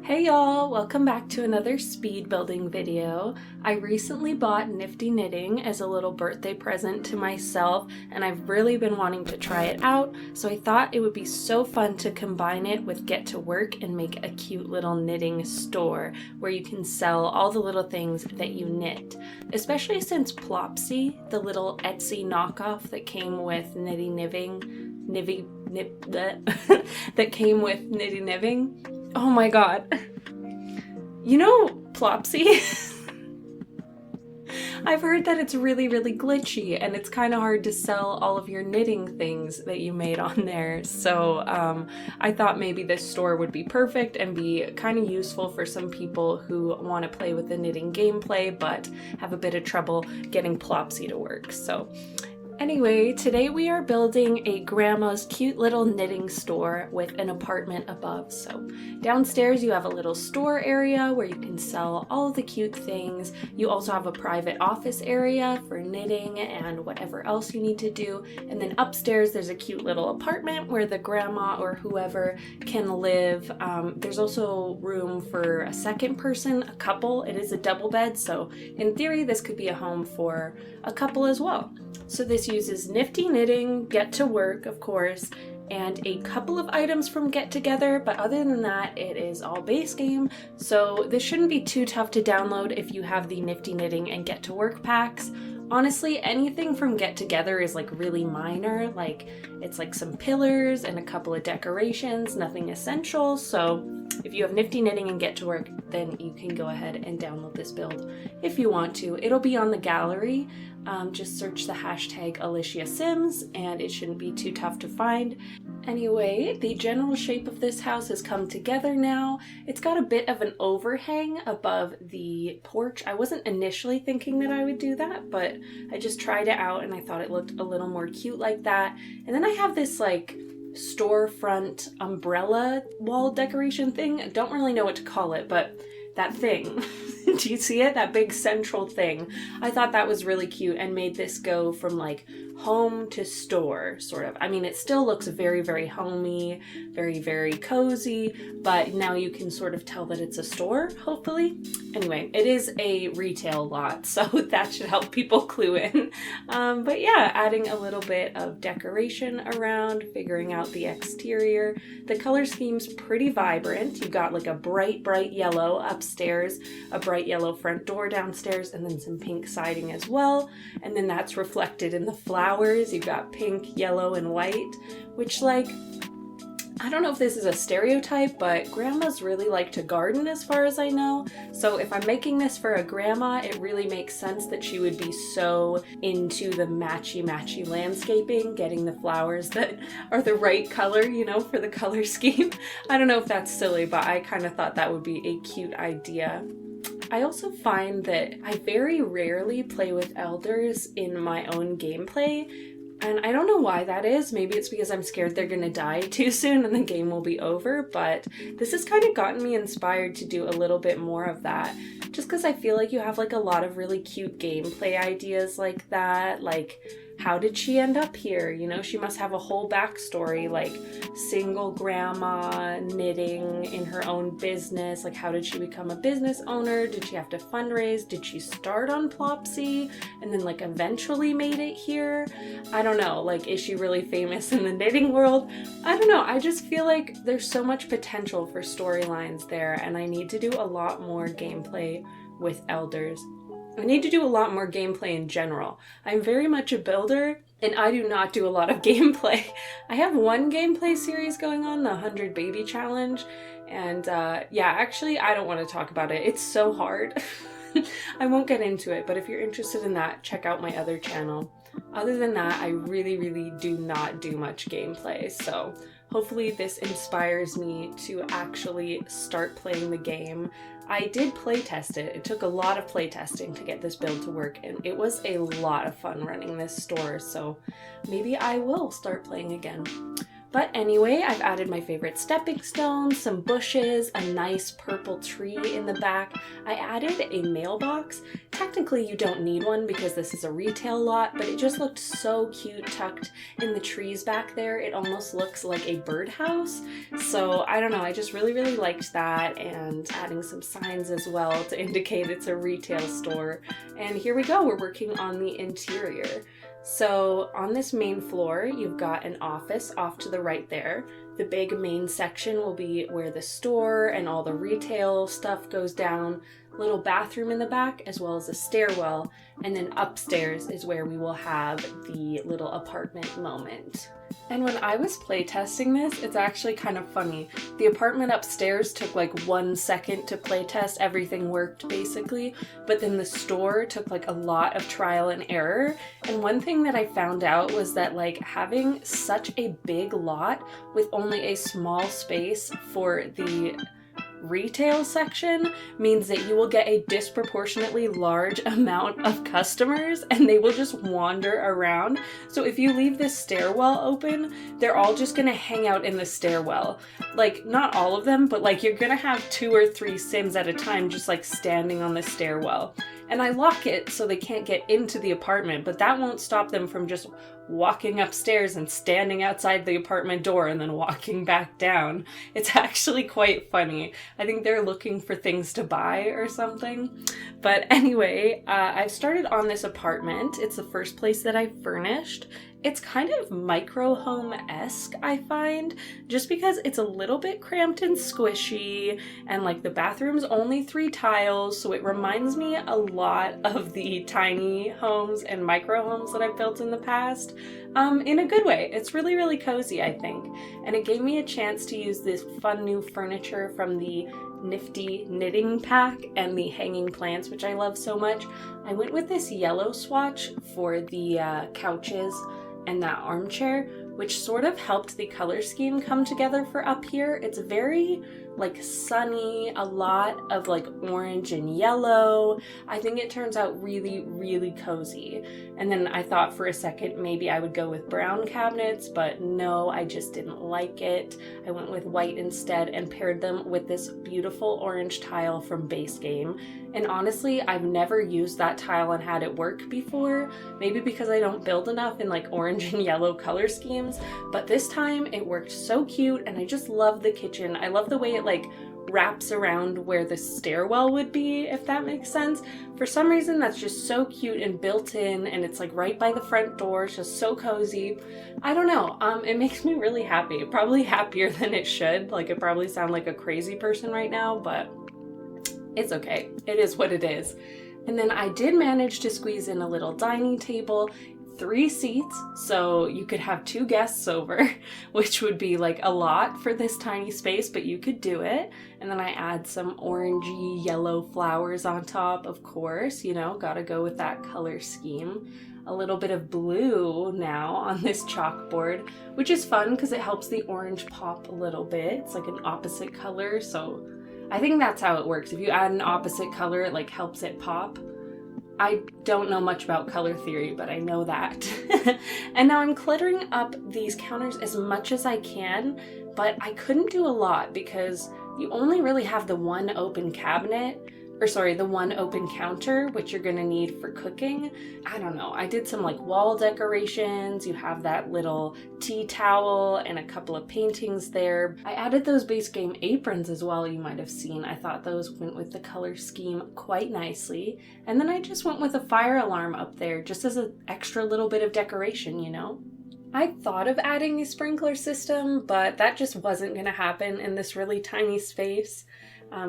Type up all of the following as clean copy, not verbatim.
Hey y'all, welcome back to another speed building video. I recently bought Nifty knitting as a little birthday present to myself, and I've really been wanting to try it out, so I thought it would be so fun to combine it with Get to Work and make a cute little knitting store where you can sell all the little things that you knit. Especially since Plopsy, the little Etsy knockoff that came with that came with Nitty Kniving. Oh my god. You know Plopsy? I've heard that it's really glitchy and it's kind of hard to sell all of your knitting things that you made on there. So I thought maybe this store would be perfect and be kind of useful for some people who want to play with the knitting gameplay but have a bit of trouble getting Plopsy to work. So anyway, today we are building a grandma's cute little knitting store with an apartment above. So downstairs you have a little store area where you can sell all of the cute things. You also have a private office area for knitting and whatever else you need to do. And then upstairs there's a cute little apartment where the grandma or whoever can live. There's also room for a second person, a couple. It is a double bed, so in theory this could be a home for a couple as well. So this uses Nifty knitting, Get to Work, of course, and a couple of items from Get Together, but other than that, it is all base game. So this shouldn't be too tough to download if you have the Nifty knitting and Get to Work packs. Honestly, anything from Get Together is like really minor, like it's like some pillars and a couple of decorations, nothing essential. So if you have Nifty knitting and Get to Work, then you can go ahead and download this build if you want to. It'll be on the gallery. Just search the hashtag Alicia Sims and it shouldn't be too tough to find. Anyway, the general shape of this house has come together now. It's got a bit of an overhang above the porch. I wasn't initially thinking that I would do that, but I just tried it out and I thought it looked a little more cute like that. And then I have this like storefront umbrella wall decoration thing. I don't really know what to call it, but that thing. Do you see it? That big central thing. I thought that was really cute and made this go from like home to store, sort of. I mean, it still looks very homey, very cozy, but now you can sort of tell that it's a store, hopefully. Anyway, it is a retail lot, so that should help people clue in. But yeah, adding a little bit of decoration around, figuring out the exterior. The color scheme's pretty vibrant. You've got like a bright yellow upstairs, a bright yellow front door downstairs, and then some pink siding as well. And then that's reflected in the flowers. You've got pink, yellow, and white, which, like, I don't know if this is a stereotype, but grandmas really like to garden as far as I know. So if I'm making this for a grandma, it really makes sense that she would be so into the matchy landscaping, getting the flowers that are the right color, you know, for the color scheme. I don't know if that's silly, but I kind of thought that would be a cute idea. I also find that I very rarely play with elders in my own gameplay, and I don't know why that is. Maybe it's because I'm scared they're gonna die too soon and the game will be over, but this has kind of gotten me inspired to do a little bit more of that, just because I feel like you have like a lot of really cute gameplay ideas like that, like how did she end up here? You know, she must have a whole backstory, like single grandma, knitting in her own business. Like, how did she become a business owner? Did she have to fundraise? Did she start on Plopsy and then like eventually made it here? I don't know. Like, is she really famous in the knitting world? I don't know. I just feel like there's so much potential for storylines there, and I need to do a lot more gameplay with elders. I need to do a lot more gameplay in general. I'm very much a builder, and I do not do a lot of gameplay. I have one gameplay series going on, the 100 Baby Challenge, and yeah, actually, I don't want to talk about it. It's so hard. I won't get into it, but if you're interested in that, check out my other channel. Other than that, I really do not do much gameplay, so hopefully this inspires me to actually start playing the game. I did playtest it. It took a lot of playtesting to get this build to work, and it was a lot of fun running this store, so maybe I will start playing again. But anyway, I've added my favorite stepping stones, some bushes, a nice purple tree in the back. I added a mailbox. Technically you don't need one because this is a retail lot, but it just looked so cute tucked in the trees back there. It almost looks like a birdhouse. So I don't know, I just really liked that, and adding some signs as well to indicate it's a retail store. And here we go, we're working on the interior. So on this main floor, you've got an office off to the right there. The big main section will be where the store and all the retail stuff goes down. Little bathroom in the back, as well as a stairwell. And then upstairs is where we will have the little apartment moment. And when I was playtesting this, it's actually kind of funny. The apartment upstairs took like 1 second to playtest, everything worked basically, but then the store took like a lot of trial and error. And one thing that I found out was that like having such a big lot with only a small space for the retail section means that you will get a disproportionately large amount of customers and they will just wander around. So if you leave this stairwell open, they're all just gonna hang out in the stairwell. Like, not all of them, but like you're gonna have 2 or 3 Sims at a time just like standing on the stairwell. And I lock it so they can't get into the apartment, but that won't stop them from just walking upstairs and standing outside the apartment door and then walking back down. It's actually quite funny. I think they're looking for things to buy or something. But anyway, I've started on this apartment. It's the first place that I furnished. It's kind of micro home-esque, I find, just because it's a little bit cramped and squishy, and like the bathroom's only 3 tiles, so it reminds me a lot of the tiny homes and micro homes that I've built in the past, in a good way. It's really cozy, I think, and it gave me a chance to use this fun new furniture from the Nifty knitting pack and the hanging plants, which I love so much. I went with this yellow swatch for the couches and that armchair, which sort of helped the color scheme come together for up here. It's very like sunny, a lot of like orange and yellow. I think it turns out really cozy. And then I thought for a second maybe I would go with brown cabinets, but no, I just didn't like it. I went with white instead and paired them with this beautiful orange tile from Base Game. And honestly, I've never used that tile and had it work before, maybe because I don't build enough in like orange and yellow color schemes, but this time it worked so cute, and I just love the kitchen. I love the way it like wraps around where the stairwell would be, if that makes sense. For some reason that's just so cute and built in, and it's like right by the front door. It's just so cozy. I don't know, it makes me really happy, probably happier than it should. Like, it probably sound like a crazy person right now, but it's okay. It is what it is. And then I did manage to squeeze in a little dining table, 3 seats, so you could have 2 guests over, which would be like a lot for this tiny space, but you could do it. And then I add some orangey yellow flowers on top, of course, you know, gotta go with that color scheme. A little bit of blue now on this chalkboard, which is fun because it helps the orange pop a little bit. It's like an opposite color, so I think that's how it works. If you add an opposite color, it like helps it pop. I don't know much about color theory, but I know that. And now I'm cluttering up these counters as much as I can, but I couldn't do a lot because you only really have the one open cabinet, or sorry, the one open counter, which you're gonna need for cooking. I don't know, I did some like wall decorations. You have that little tea towel and a couple of paintings there. I added those Base Game aprons as well, you might have seen. I thought those went with the color scheme quite nicely. And then I just went with a fire alarm up there, just as an extra little bit of decoration, you know? I thought of adding a sprinkler system, but that just wasn't gonna happen in this really tiny space.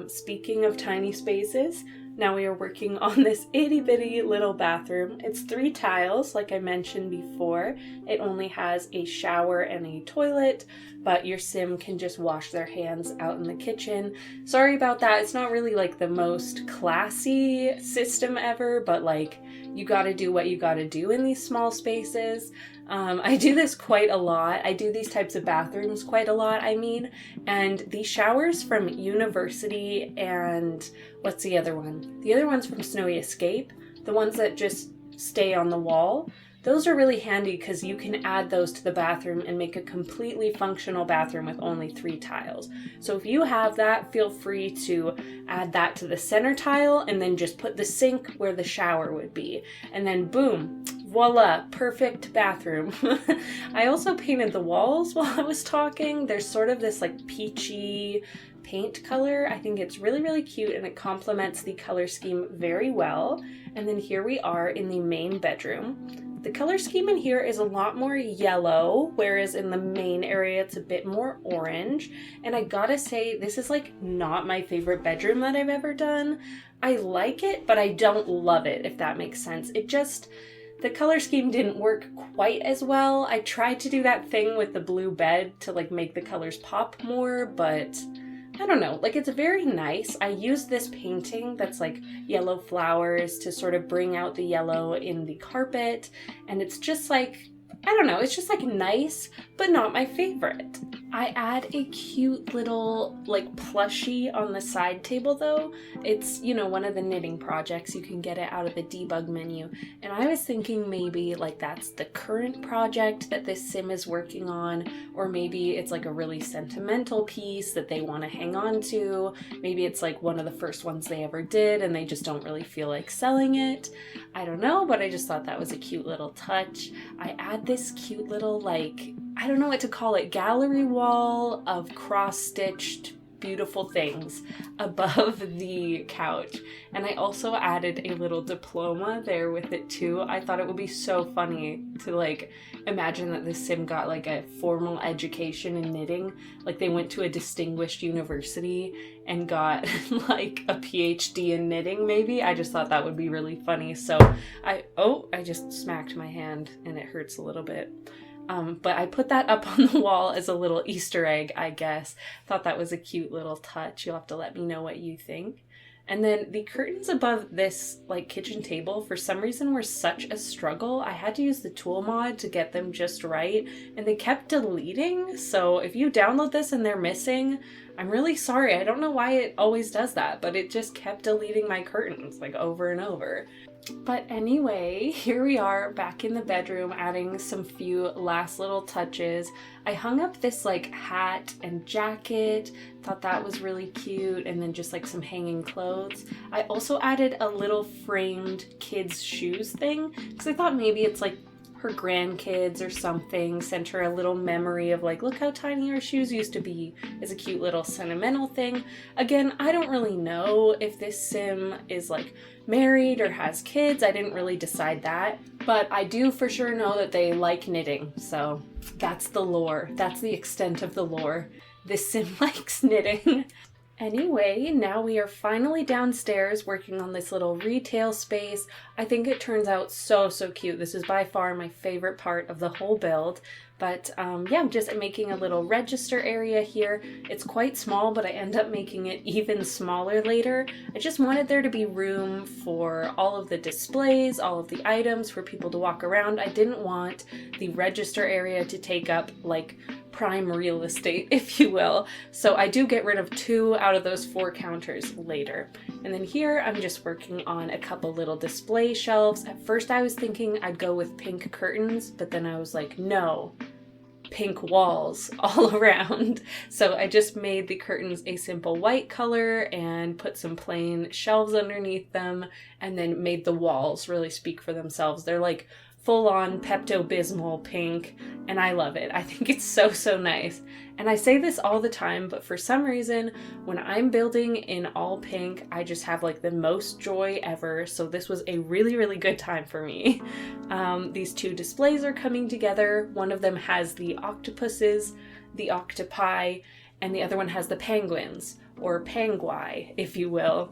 Speaking of tiny spaces, now we are working on this itty bitty little bathroom. It's 3 tiles, like I mentioned before. It only has a shower and a toilet, but your sim can just wash their hands out in the kitchen. Sorry about that. It's not really like the most classy system ever, but like, you gotta do what you gotta do in these small spaces. I do this quite a lot. I do these types of bathrooms quite a lot, I mean. And the showers from University and what's the other one? The other one's from Snowy Escape. The ones that just stay on the wall. those are really handy because you can add those to the bathroom and make a completely functional bathroom with only 3 tiles. So if you have that, feel free to add that to the center tile and then just put the sink where the shower would be. And then boom, voila, perfect bathroom. I also painted the walls while I was talking. There's sort of this like peachy paint color. I think it's really, really cute and it complements the color scheme very well. And then here we are in the main bedroom. The color scheme in here is a lot more yellow, whereas in the main area it's a bit more orange. And I gotta say, this is like not my favorite bedroom that I've ever done. I like it, but I don't love it, if that makes sense. The color scheme didn't work quite as well. I tried to do that thing with the blue bed to like make the colors pop more, but I don't know, like it's very nice. I used this painting that's like yellow flowers to sort of bring out the yellow in the carpet, and it's just like, I don't know, it's just like nice, but not my favorite. I add a cute little like plushie on the side table though. It's, you know, one of the knitting projects. You can get it out of the debug menu. And I was thinking maybe like that's the current project that this sim is working on, or maybe it's like a really sentimental piece that they want to hang on to. Maybe it's like one of the first ones they ever did and they just don't really feel like selling it. I don't know, but I just thought that was a cute little touch. I add this cute little like, I don't know what to call it, gallery wall of cross-stitched beautiful things above the couch. And I also added a little diploma there with it too. I thought it would be so funny to like imagine that this sim got like a formal education in knitting. Like they went to a distinguished university and got like a PhD in knitting maybe. I just thought that would be really funny. So I just smacked my hand and it hurts a little bit. But I put that up on the wall as a little Easter egg, I guess. Thought that was a cute little touch. You'll have to let me know what you think. And then the curtains above this like kitchen table for some reason were such a struggle. I had to use the tool mod to get them just right, and they kept deleting. So if you download this and they're missing, I'm really sorry. I don't know why it always does that, but it just kept deleting my curtains like over and over. But anyway, here we are back in the bedroom adding some few last little touches. I hung up this like hat and jacket, thought that was really cute, and then just like some hanging clothes. I also added a little framed kids' shoes thing because I thought maybe it's like her grandkids or something, sent her a little memory of like, look how tiny her shoes used to be, as a cute little sentimental thing. Again, I don't really know if this sim is like married or has kids. I didn't really decide that, but I do for sure know that they like knitting. So that's the lore. That's the extent of the lore. This sim likes knitting. Anyway, now we are finally downstairs working on this little retail space. I think it turns out so cute. This is by far my favorite part of the whole build. But yeah, I'm just making a little register area here. It's quite small, but I end up making it even smaller later. I just wanted there to be room for all of the displays, all of the items for people to walk around. I didn't want the register area to take up like prime real estate, if you will. So I do get rid of 2 out of those 4 counters later. And then here I'm just working on a couple little display shelves. At first I was thinking I'd go with pink curtains, but then I was like, no, pink walls all around. So I just made the curtains a simple white color and put some plain shelves underneath them, and then made the walls really speak for themselves. They're like full-on Pepto-Bismol pink, and I love it. I think it's so nice. And I say this all the time, but for some reason, when I'm building in all pink, I just have like the most joy ever. So this was a really good time for me. These 2 displays are coming together. One of them has the octopuses, the octopi, and the other one has the penguins, or pangui, if you will.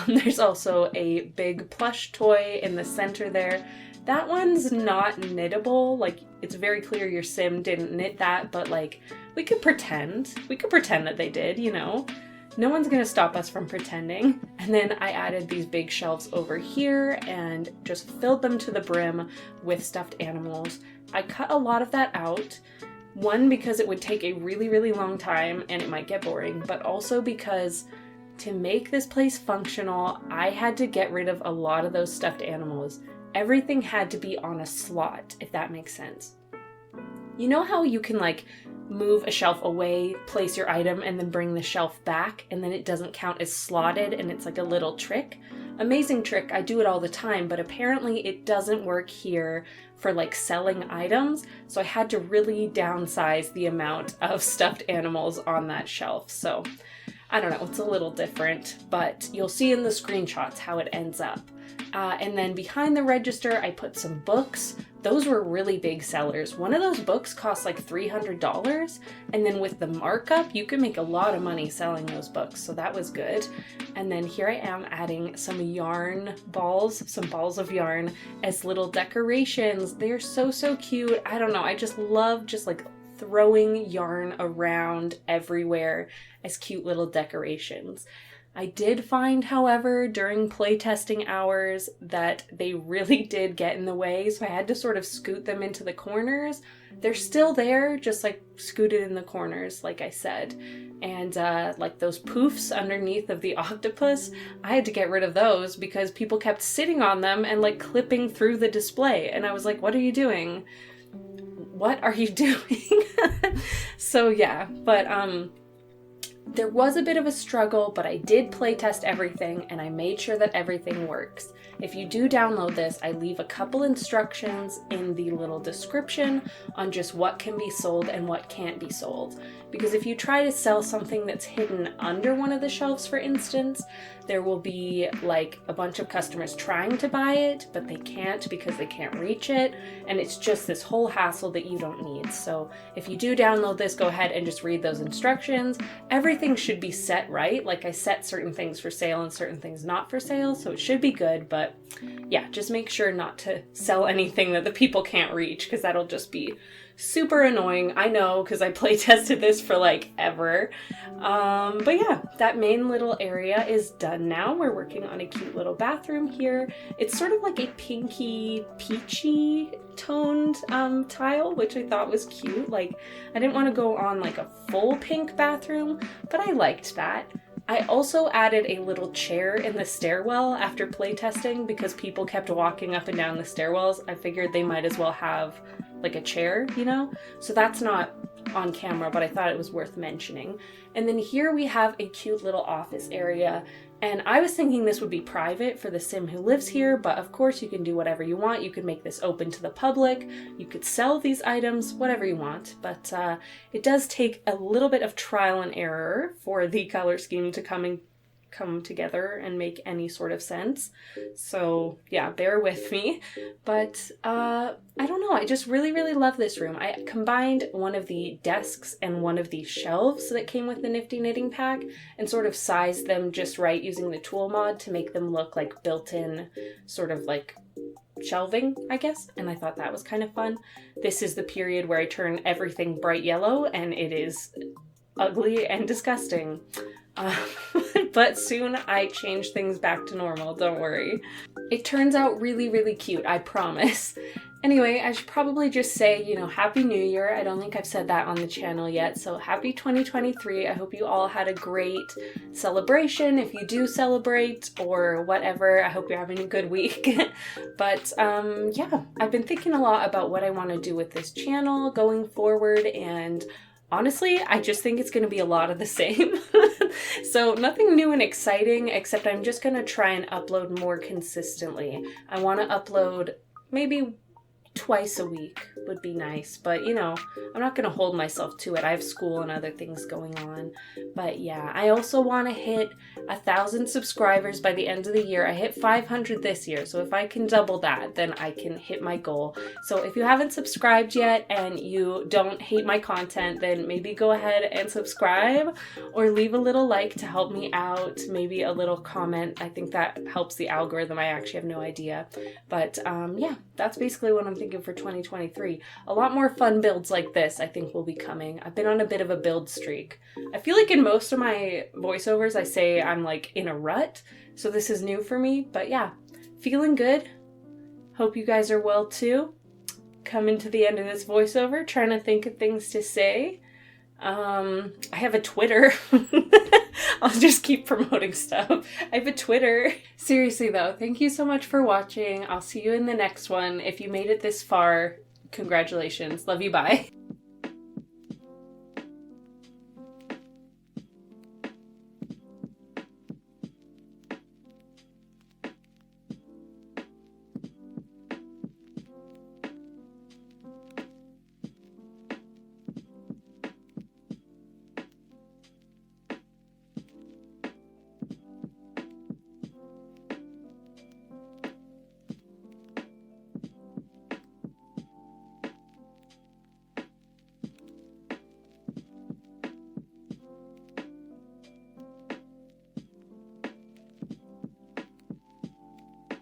There's also a big plush toy in the center there. That one's not knittable. Like, it's very clear your sim didn't knit that, but like, we could pretend that they did, you know? No one's gonna stop us from pretending. And then I added these big shelves over here and just filled them to the brim with stuffed animals. I cut a lot of that out. One, because it would take a really long time and it might get boring, but also because to make this place functional, I had to get rid of a lot of those stuffed animals. everything had to be on a slot, if that makes sense. You know how you can like move a shelf away, place your item, and then bring the shelf back, and then it doesn't count as slotted, and it's like a little trick? Amazing trick, I do it all the time, but apparently it doesn't work here for like selling items, so I had to really downsize the amount of stuffed animals on that shelf. So I don't know, it's a little different, but you'll see in the screenshots how it ends up. And then behind the register, I put some books. Those were really big sellers. One of those books cost like $300, and then with the markup, you can make a lot of money selling those books, so that was good. And then here I am adding some yarn balls, some balls of yarn as little decorations. They're so, so cute. I don't know, I just love just like throwing yarn around everywhere as cute little decorations. I did find, however, during playtesting hours that they really did get in the way, so I had to sort of scoot them into the corners. They're still there, just like scooted in the corners, like I said. And like those poofs underneath of the octopus, I had to get rid of those because people kept sitting on them and like clipping through the display. And I was like, what are you doing? What are you doing? So yeah, but there was a bit of a struggle, but I did playtest everything and I made sure that everything works. If you do download this, I leave a couple instructions in the little description on just what can be sold and what can't be sold. Because if you try to sell something that's hidden under one of the shelves, for instance, there will be like a bunch of customers trying to buy it, but they can't because they can't reach it. And it's just this whole hassle that you don't need. So if you do download this, go ahead and just read those instructions. Everything should be set right. Like I set certain things for sale and certain things not for sale, so it should be good. But yeah, just make sure not to sell anything that the people can't reach, because that'll just be super annoying. I know, because I play tested this for like ever. But yeah, that main little area is done now. We're working on a cute little bathroom here. It's sort of like a pinky peachy toned tile, which I thought was cute. Like, I didn't want to go on like a full pink bathroom, but I liked that. I also added a little chair in the stairwell after playtesting because people kept walking up and down the stairwells. I figured they might as well have like a chair, you know? So that's not on camera, but I thought it was worth mentioning. And then here we have a cute little office area. And I was thinking this would be private for the sim who lives here, but of course you can do whatever you want. You could make this open to the public. You could sell these items, whatever you want. But it does take a little bit of trial and error for the color scheme to come together and make any sort of sense. So yeah, bear with me. But I don't know, I just really, really love this room. I combined one of the desks and one of the shelves that came with the Nifty knitting pack and sort of sized them just right using the tool mod to make them look like built-in sort of like shelving, I guess, and I thought that was kind of fun. This is the period where I turn everything bright yellow and it is ugly and disgusting. But soon I change things back to normal, don't worry. It turns out really, really cute, I promise. Anyway, I should probably just say, you know, Happy New Year. I don't think I've said that on the channel yet, so happy 2023. I hope you all had a great celebration, if you do celebrate, or whatever. I hope you're having a good week. But yeah, I've been thinking a lot about what I want to do with this channel going forward, and honestly, I just think it's going to be a lot of the same. So nothing new and exciting, except I'm just going to try and upload more consistently. I want to upload maybe twice a week would be nice, but you know, I'm not going to hold myself to it. I have school and other things going on. But yeah, I also want to hit 1,000 subscribers by the end of the year. I hit 500 this year, so if I can double that, then I can hit my goal. So if you haven't subscribed yet and you don't hate my content, then maybe go ahead and subscribe or leave a little like to help me out, maybe a little comment. I think that helps the algorithm. I actually have no idea. But yeah, that's basically what I'm thinking for 2023. A lot more fun builds like this I think will be coming. I've been on a bit of a build streak. I feel like in most of my voiceovers I say I'm like in a rut, so this is new for me, but yeah, feeling good. Hope you guys are well too. Coming to the end of this voiceover, trying to think of things to say. I have a Twitter. I'll just keep promoting stuff. I have a Twitter. Seriously though, thank you so much for watching. I'll see you in the next one. If you made it this far, congratulations. Love you, bye.